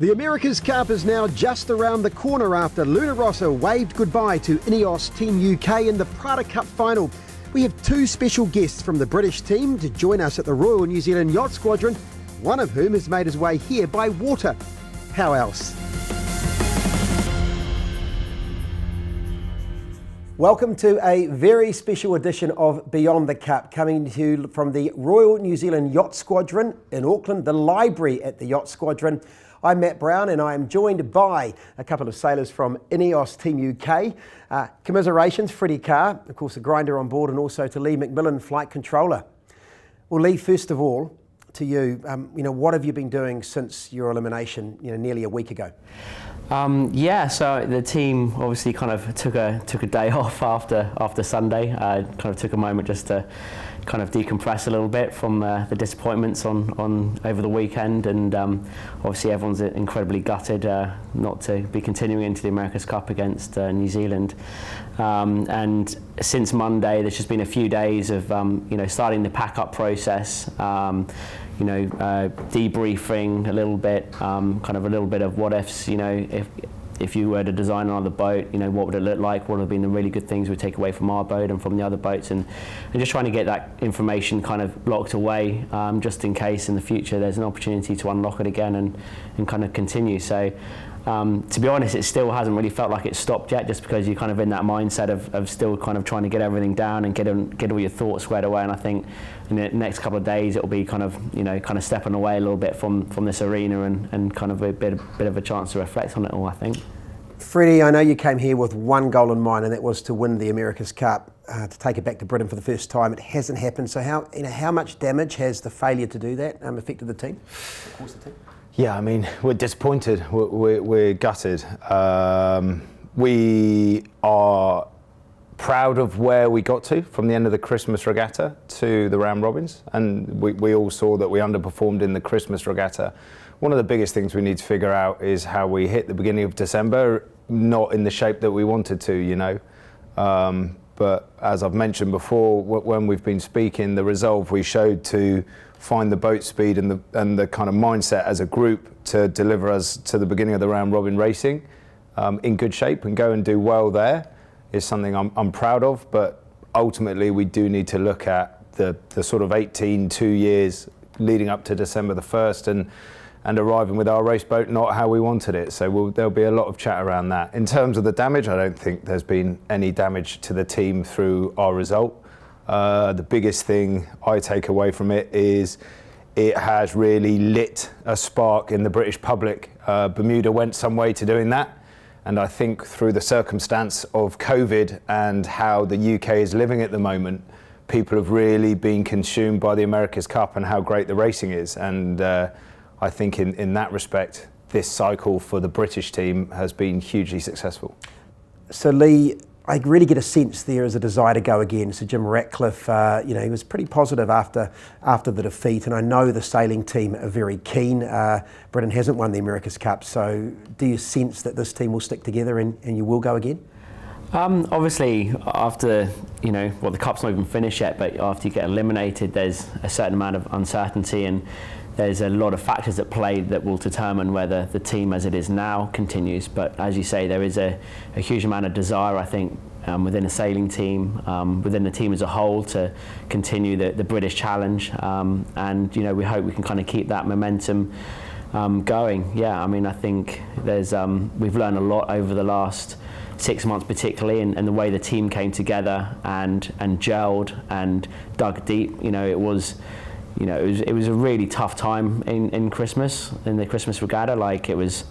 The America's Cup is now just around the corner after Luna Rossa waved goodbye to Ineos Team UK in the Prada Cup final. We have two special guests from the British team to join us at the Royal New Zealand Yacht Squadron, one of whom has made his way here by water. How else? Welcome to a very special edition of Beyond the Cup, coming to you from the Royal New Zealand Yacht Squadron in Auckland, the library at the Yacht Squadron. I'm Matt Brown and I am joined by a couple of sailors from Ineos Team UK. Commiserations, Freddie Carr, of course the grinder on board, and also to Lee McMillan, flight controller. Well, Lee, first of all, to you, what have you been doing since your elimination, nearly a week ago? So the team obviously kind of took a day off after Sunday. Kind of took a moment just to kind of decompress a little bit from the disappointments on over the weekend, and obviously everyone's incredibly gutted not to be continuing into the America's Cup against New Zealand. And since Monday, there's just been a few days of starting the pack up process. Debriefing a little bit, kind of a little bit of what ifs, if you were to design another boat, what would it look like? What would have been the really good things we'd take away from our boat and from the other boats, and just trying to get that information kind of locked away, just in case in the future there's an opportunity to unlock it again and kind of continue. So to be honest, it still hasn't really felt like it's stopped yet, just because you're kind of in that mindset of still kind of trying to get everything down and get all your thoughts squared away. And I think in the next couple of days it'll be kind of stepping away a little bit from this arena and kind of a bit of a chance to reflect on it all, I think. Freddie, I know you came here with one goal in mind, and that was to win the America's Cup, to take it back to Britain for the first time. It hasn't happened. So how much damage has the failure to do that affected the team? Of course, the team. Yeah, I mean, we're disappointed. We're gutted. We are proud of where we got to from the end of the Christmas regatta to the round robins, and we all saw that we underperformed in the Christmas regatta. One of the biggest things we need to figure out is how we hit the beginning of December, not in the shape that we wanted to, But as I've mentioned before, when we've been speaking, the resolve we showed to find the boat speed and the kind of mindset as a group to deliver us to the beginning of the round robin racing in good shape and go and do well there is something I'm proud of. But ultimately, we do need to look at the sort of 2 years leading up to December the 1st and arriving with our race boat not how we wanted it. So there'll be a lot of chat around that. In terms of the damage, I don't think there's been any damage to the team through our result. The biggest thing I take away from it is it has really lit a spark in the British public. Bermuda went some way to doing that. And I think through the circumstance of COVID and how the UK is living at the moment, people have really been consumed by the America's Cup and how great the racing is. And I think in that respect, this cycle for the British team has been hugely successful. So Lee, I really get a sense there is a desire to go again. So Jim Ratcliffe, he was pretty positive after the defeat, and I know the sailing team are very keen. Britain hasn't won the America's Cup, so do you sense that this team will stick together and you will go again? Obviously, after, the Cup's not even finished yet, but after you get eliminated, there's a certain amount of uncertainty, and there's a lot of factors at play that will determine whether the team as it is now continues. But as you say, there is a huge amount of desire, I think, within a sailing team, within the team as a whole, to continue the British challenge. And we hope we can kind of keep that momentum going. Yeah, I mean, I think there's we've learned a lot over the last 6 months, particularly, and the way the team came together and gelled and dug deep. It was a really tough time in Christmas, in the Christmas regatta. Like, it was,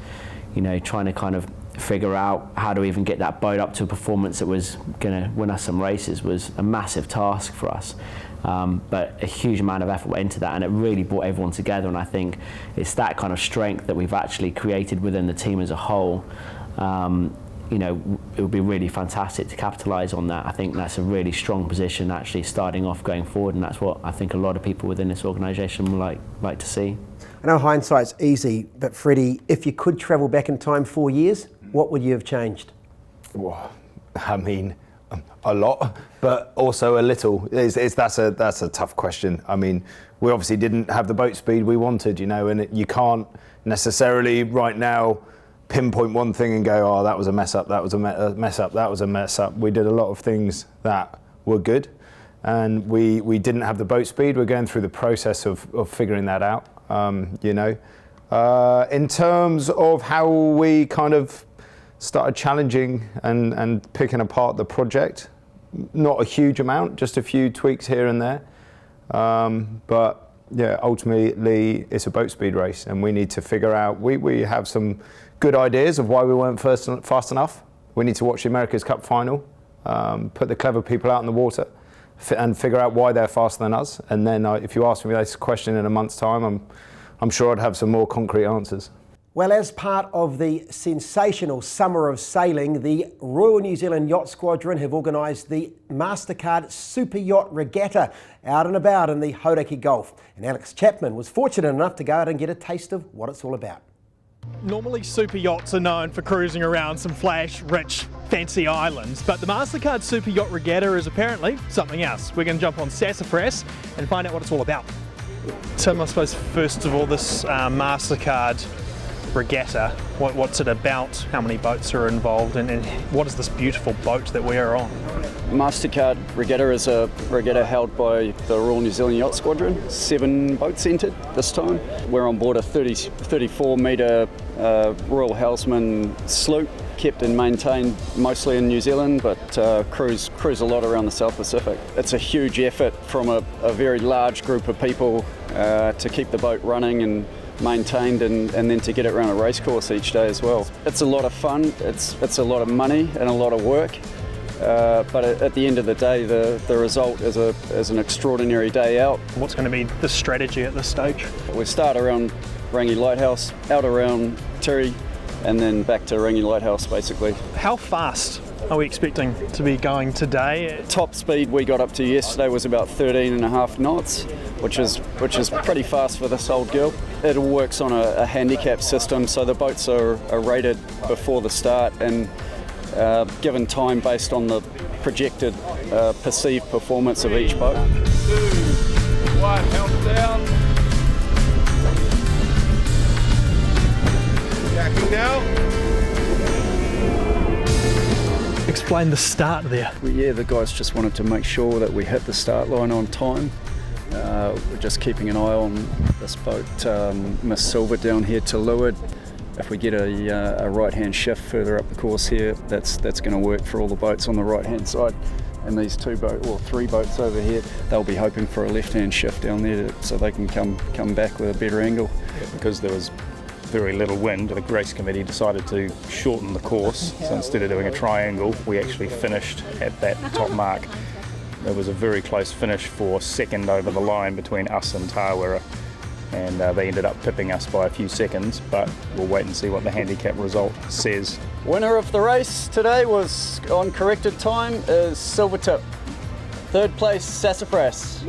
trying to kind of figure out how to even get that boat up to a performance that was going to win us some races was a massive task for us. But a huge amount of effort went into that, and it really brought everyone together. And I think it's that kind of strength that we've actually created within the team as a whole. It would be really fantastic to capitalise on that. I think that's a really strong position actually starting off going forward, and that's what I think a lot of people within this organisation would like to see. I know hindsight's easy, but Freddie, if you could travel back in time 4 years, what would you have changed? Well, I mean, a lot, but also a little. That's a tough question. I mean, we obviously didn't have the boat speed we wanted, and you can't necessarily right now pinpoint one thing and go, oh, that was a mess up, that was a mess up, that was a mess up. We did a lot of things that were good, and we didn't have the boat speed. We're going through the process of figuring that out, you know. In terms of how we kind of started challenging and picking apart the project, not a huge amount, just a few tweaks here and there. But yeah, ultimately it's a boat speed race, and we need to figure out, we have some good ideas of why we weren't fast enough. We need to watch the America's Cup final, put the clever people out in the water and figure out why they're faster than us. And then if you ask me this question in a month's time, I'm sure I'd have some more concrete answers. Well, as part of the sensational Summer of Sailing, the Royal New Zealand Yacht Squadron have organised the Mastercard Super Yacht Regatta out and about in the Hauraki Gulf. And Alex Chapman was fortunate enough to go out and get a taste of what it's all about. Normally super yachts are known for cruising around some flash, rich, fancy islands, but the Mastercard Super Yacht Regatta is apparently something else. We're going to jump on Sassafras and find out what it's all about. Tim, I suppose first of all, this Mastercard Regatta, what's it about? How many boats are involved, and what is this beautiful boat that we are on? Mastercard Regatta is a regatta held by the Royal New Zealand Yacht Squadron. 7 boats entered this time. We're on board a 34 metre Royal Houseman sloop, kept and maintained mostly in New Zealand, but cruise a lot around the South Pacific. It's a huge effort from a very large group of people to keep the boat running and maintained, and then to get it around a race course each day as well. It's a lot of fun, it's a lot of money and a lot of work, but at the end of the day the result is an extraordinary day out. What's going to be the strategy at this stage? We start around Rangi Lighthouse, out around Tiri, and then back to Rangi Lighthouse basically. How fast are we expecting to be going today? Top speed we got up to yesterday was about 13.5 knots, which is pretty fast for this old girl. It all works on a handicap system, so the boats are rated before the start and given time based on the projected perceived performance of each boat. 2, 1, help down. Jacking now. Explain the start there. Well, yeah, the guys just wanted to make sure that we hit the start line on time. We're just keeping an eye on this boat, Miss Silver down here to leeward. If we get a right-hand shift further up the course here, that's going to work for all the boats on the right-hand side. And these 3 boats over here, they'll be hoping for a left-hand shift down there so they can come back with a better angle. Because there was very little wind, the race committee decided to shorten the course. So instead of doing a triangle, we actually finished at that top mark. It was a very close finish for second over the line between us and Tawera, and they ended up pipping us by a few seconds, but we'll wait and see what the handicap result says. Winner of the race today was, on corrected time, is Silvertip. 3rd place, Sassafras.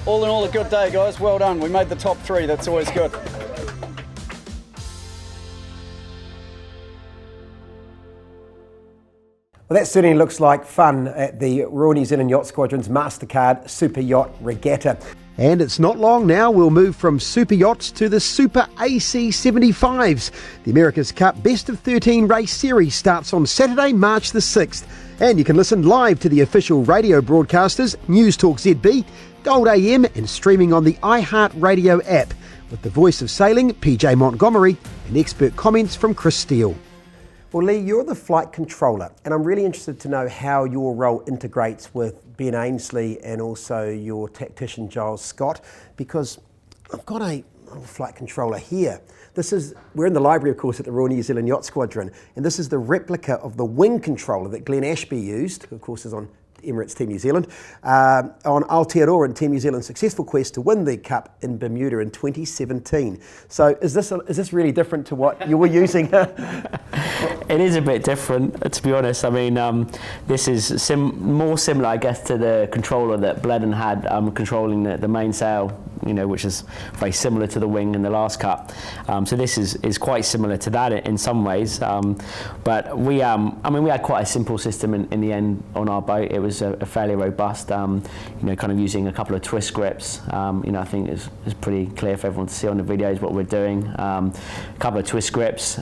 All in all, a good day, guys. Well done. We made the top 3. That's always good. Well, that certainly looks like fun at the Royal New Zealand Yacht Squadron's Mastercard Super Yacht Regatta. And it's not long now, we'll move from super yachts to the Super AC75s. The America's Cup Best of 13 race series starts on Saturday, March the 6th. And you can listen live to the official radio broadcasters, News Talk ZB, Gold AM, and streaming on the iHeartRadio app, with the voice of sailing, PJ Montgomery, and expert comments from Chris Steele. Well, Lee, you're the flight controller, and I'm really interested to know how your role integrates with Ben Ainsley and also your tactician Giles Scott, because I've got a flight controller here. We're in the library, of course, at the Royal New Zealand Yacht Squadron, and this is the replica of the wing controller that Glenn Ashby used, who of course is on Emirates Team New Zealand, on Aotearoa and Team New Zealand's successful quest to win the Cup in Bermuda in 2017. So is this really different to what you were using? It is a bit different, to be honest. I mean, this is more similar, I guess, to the controller that Bledden had controlling the mainsail which is very similar to the wing in the last cup. So this is quite similar to that in some ways. But we had quite a simple system in the end on our boat. It was a fairly robust, kind of using a couple of twist grips. I think it's pretty clear for everyone to see on the videos what we're doing. A couple of twist grips,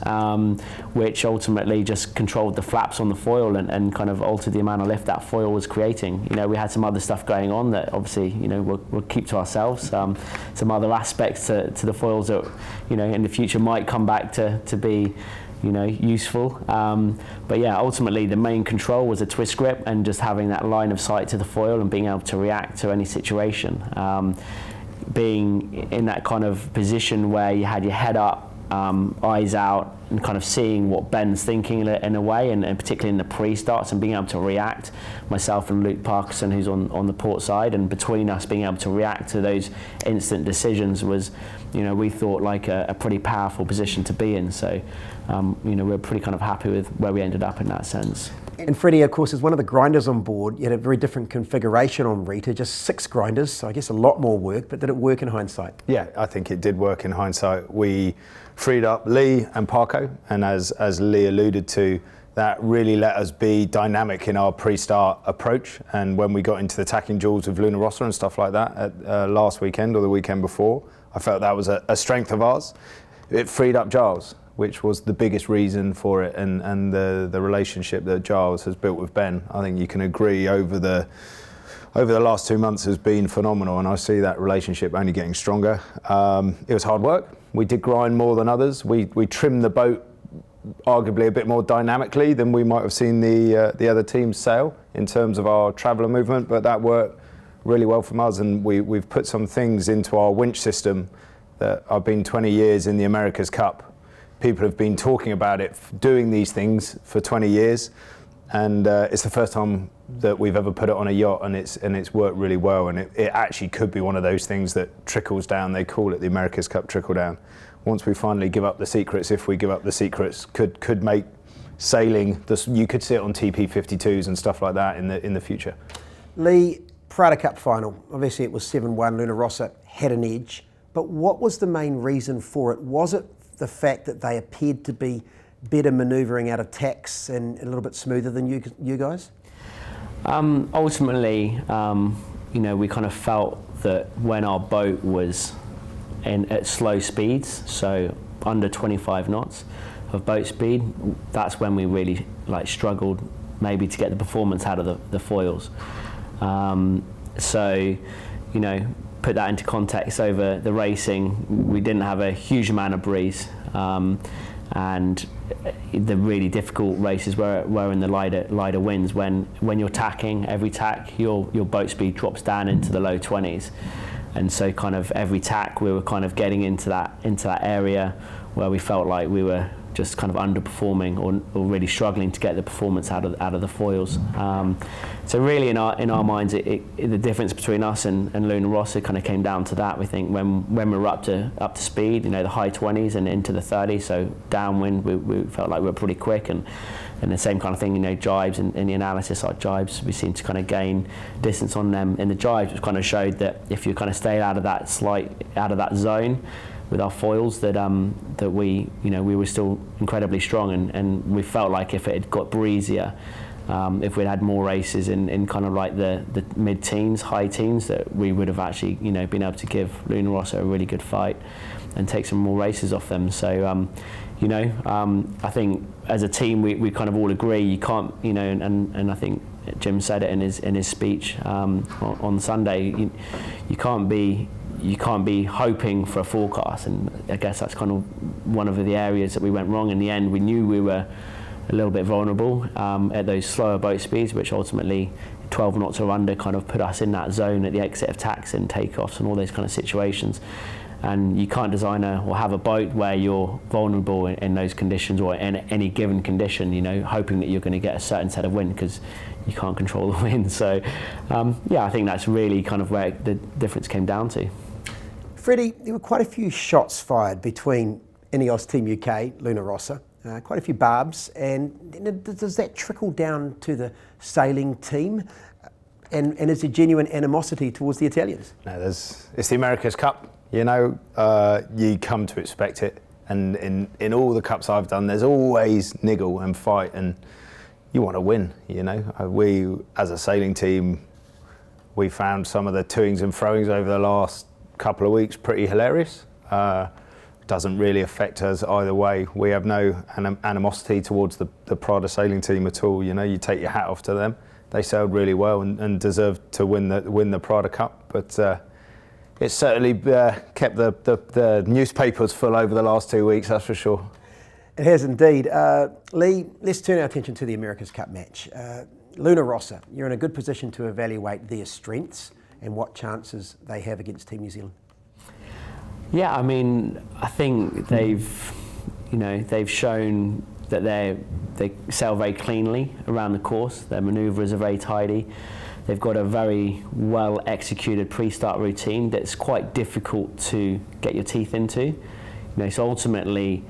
which ultimately just controlled the flaps on the foil and kind of altered the amount of lift that foil was creating. We had some other stuff going on that obviously, we'll keep to ourselves. Some other aspects to the foils that, in the future might come back to be, useful. But yeah, ultimately the main control was a twist grip and just having that line of sight to the foil and being able to react to any situation. Being in that kind of position where you had your head up, eyes out, and kind of seeing what Ben's thinking in a way, and particularly in the pre-starts, and being able to react, myself and Luke Parkinson, who's on the port side, and between us being able to react to those instant decisions was, we thought like a pretty powerful position to be in. So, we're pretty kind of happy with where we ended up in that sense. And Freddie, of course, is one of the grinders on board. You had a very different configuration on Rita, just 6 grinders, so I guess a lot more work, but did it work in hindsight? Yeah, I think it did work in hindsight. We freed up Lee and Parko, and as Lee alluded to, that really let us be dynamic in our pre-start approach. And when we got into the tacking duels with Luna Rossa and stuff like that at last weekend or the weekend before, I felt that was a strength of ours. It freed up Giles, which was the biggest reason for it, and the relationship that Giles has built with Ben. I think you can agree over the last 2 months has been phenomenal, and I see that relationship only getting stronger. It was hard work. We did grind more than others. We trimmed the boat arguably a bit more dynamically than we might have seen the other teams sail in terms of our traveller movement, but that worked really well from us, and we've put some things into our winch system that I've been 20 years in the America's Cup. People have been talking about it, doing these things for 20 years, and it's the first time that we've ever put it on a yacht, and it's worked really well, and it actually could be one of those things that trickles down. They call it the America's Cup trickle down. Once we finally give up the secrets, if we give up the secrets, could make sailing, you could see it on TP52s and stuff like that in the future. Lee, Prada Cup final, obviously it was 7-1, Luna Rossa had an edge, but what was the main reason for it? Was it the fact that they appeared to be better manoeuvring out of tacks and a little bit smoother than you guys? Ultimately, we kind of felt that when our boat was at slow speeds, so under 25 knots of boat speed, that's when we really struggled maybe to get the performance out of the foils. Put that into context over the racing, we didn't have a huge amount of breeze, and the really difficult races were in the lighter winds. When you're tacking, every tack, your boat speed drops down into the low 20s, and so kind of every tack we were kind of getting into that area where we felt like we were just kind of underperforming or really struggling to get the performance out of the foils. So really in our minds, the difference between us and Luna Rossa kind of came down to that. We think when we were up to speed, the high 20s and into the 30s, so downwind, we felt like we were pretty quick, and the same kind of thing, jibes in the analysis, like jibes, we seemed to kind of gain distance on them in the jibes, which kind of showed that if you kind of stayed out of that zone with our foils, that we were still incredibly strong, and we felt like if it had got breezier, if we'd had more races in kind of like the mid-teens, high teens, that we would have actually been able to give Luna Rossa a really good fight and take some more races off them. So I think as a team we kind of all agree you can't, and I think Jim said it in his speech on Sunday, you can't be hoping for a forecast, and I guess that's kind of one of the areas that we went wrong in the end. We knew we were a little bit vulnerable at those slower boat speeds, which ultimately 12 knots or under kind of put us in that zone at the exit of tacks and takeoffs and all those kind of situations. And you can't design or have a boat where you're vulnerable in those conditions or in any given condition, hoping that you're going to get a certain set of wind, because you can't control the wind. So I think that's really kind of where the difference came down to. Freddie, there were quite a few shots fired between Ineos Team UK, Luna Rossa, quite a few barbs, and does that trickle down to the sailing team? And is there genuine animosity towards the Italians? No, it's the America's Cup. You know, you come to expect it. And in all the cups I've done, there's always niggle and fight, and you want to win, you know. We, as a sailing team, we found some of the toings and froings over the last couple of weeks pretty hilarious. Doesn't really affect us either way. We have no animosity towards the Prada sailing team at all. You know, you take your hat off to them. They sailed really well and deserved to win the Prada Cup, but it's certainly kept the newspapers full over the last 2 weeks, that's for sure. It has indeed. Lee, let's turn our attention to the America's Cup match. Luna Rossa, you're in a good position to evaluate their strengths and what chances they have against Team New Zealand. Yeah, I mean, I think they've shown that they sail very cleanly around the course. Their manoeuvres are very tidy. They've got a very well executed pre-start routine that's quite difficult to get your teeth into. You know, so ultimately,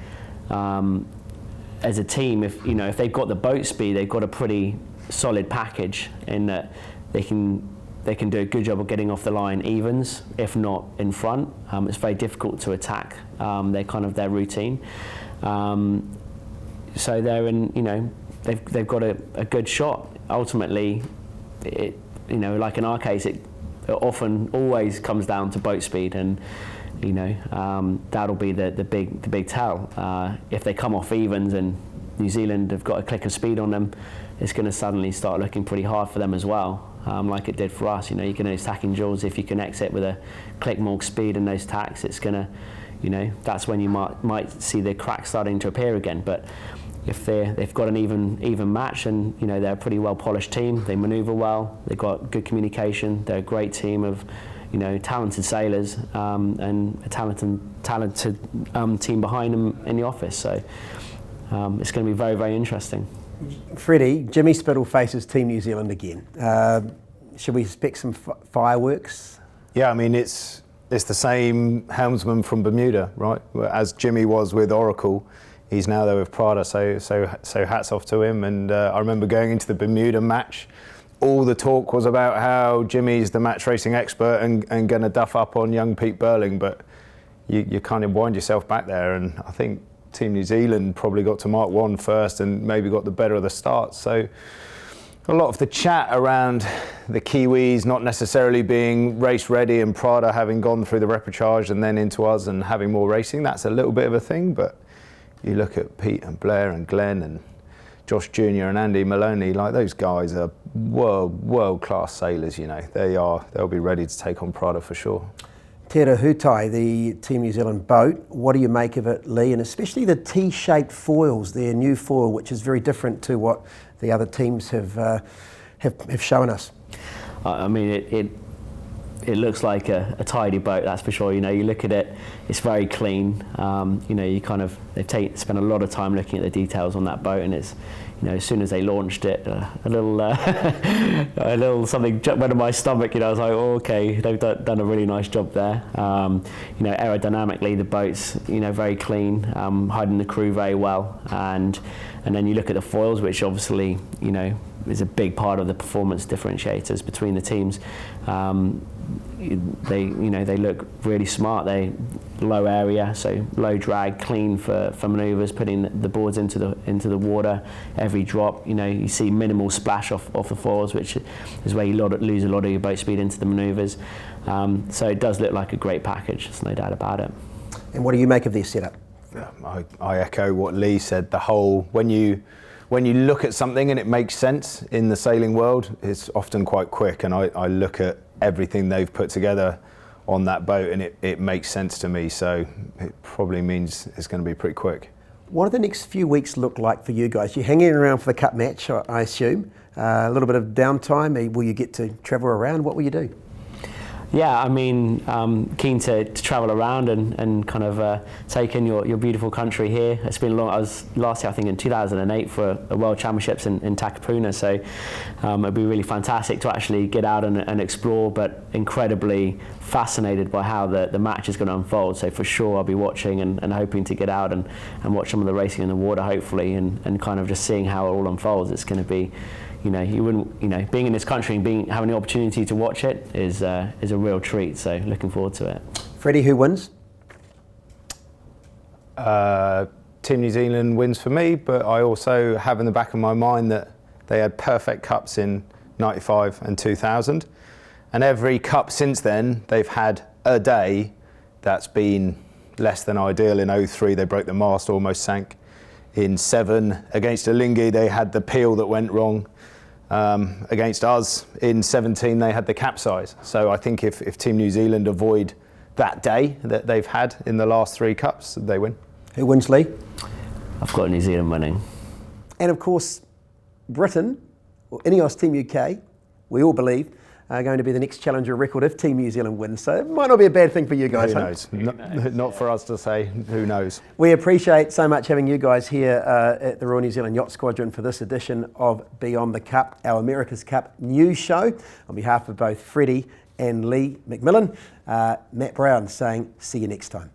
as a team, if they've got the boat speed, they've got a pretty solid package in that they can do a good job of getting off the line evens, if not in front. It's very difficult to attack their routine. So they're in, they've got a good shot. Ultimately, like in our case, it often always comes down to boat speed, and that'll be the big tell. If they come off evens and New Zealand have got a click of speed on them, it's going to suddenly start looking pretty hard for them as well, like it did for us. You can those tacking jaws, if you can exit with a click more speed in those tacks, it's going to, that's when you might see the cracks starting to appear again. But if they've got an even match, and they're a pretty well polished team, they manoeuvre well, they've got good communication, they're a great team of talented sailors, and a talented team behind them in the office. So it's going to be very, very interesting. Freddie, Jimmy Spittle faces Team New Zealand again. Should we expect some fireworks? Yeah, I mean, it's the same helmsman from Bermuda, right? As Jimmy was with Oracle, he's now there with Prada, so hats off to him. And I remember going into the Bermuda match, all the talk was about how Jimmy's the match racing expert and going to duff up on young Pete Burling, but you kind of wind yourself back there, and I think Team New Zealand probably got to Mark 1 first and maybe got the better of the start. So a lot of the chat around the Kiwis not necessarily being race ready and Prada having gone through the repechage and then into us and having more racing, that's a little bit of a thing. But you look at Pete and Blair and Glenn and Josh Jr. and Andy Maloney, like those guys are world-class sailors, They'll be ready to take on Prada for sure. Te Hutai, the Team New Zealand boat, what do you make of it, Lee? And especially the T-shaped foils, their new foil, which is very different to what the other teams have shown us. I mean, it looks like a tidy boat, that's for sure. You look at it, it's very clean. They've spent a lot of time looking at the details on that boat, and it's, as soon as they launched it, a little something went in my stomach. I was like, oh, okay, they've done a really nice job there. Aerodynamically, the boat's very clean, hiding the crew very well, and then you look at the foils, which obviously is a big part of the performance differentiators between the teams. They look really smart. They low area, so low drag, clean for manoeuvres, putting the boards into the water every drop. You see minimal splash off the foils, which is where you lose a lot of your boat speed into the manoeuvres. So it does look like a great package. There's no doubt about it. And what do you make of their setup? I echo what Lee said. The whole when you look at something and it makes sense in the sailing world, it's often quite quick. And I look at everything they've put together on that boat, and it makes sense to me. So it probably means it's going to be pretty quick. What do the next few weeks look like for you guys? You're hanging around for the Cup match, I assume. A little bit of downtime. Will you get to travel around? What will you do? Yeah, I mean, keen to travel around and kind of take in your beautiful country here. It's been long. I was last year, I think, in 2008 for a World Championships in Takapuna, so it'd be really fantastic to actually get out and explore, but incredibly fascinated by how the match is going to unfold. So for sure I'll be watching and hoping to get out and watch some of the racing in the water, hopefully, and kind of just seeing how it all unfolds. It's going to be you wouldn't, being in this country and having the opportunity to watch it is a real treat. So looking forward to it. Freddie, who wins? Team New Zealand wins for me, but I also have in the back of my mind that they had perfect cups in 95 and 2000. And every cup since then, they've had a day that's been less than ideal. In 03, they broke the mast, almost sank. In 7, against Alinghi, they had the peel that went wrong. Against us, in 17, they had the capsize. So I think if Team New Zealand avoid that day that they've had in the last 3 cups, they win. Who wins, Lee? I've got New Zealand winning. And of course, Britain, or Ineos Team UK, we all believe, are going to be the next challenger record if Team New Zealand wins. So it might not be a bad thing for you guys. Who knows? Not for us to say. Who knows? We appreciate so much having you guys here at the Royal New Zealand Yacht Squadron for this edition of Beyond the Cup, our America's Cup news show. On behalf of both Freddie and Lee McMillan, Matt Brown saying, see you next time.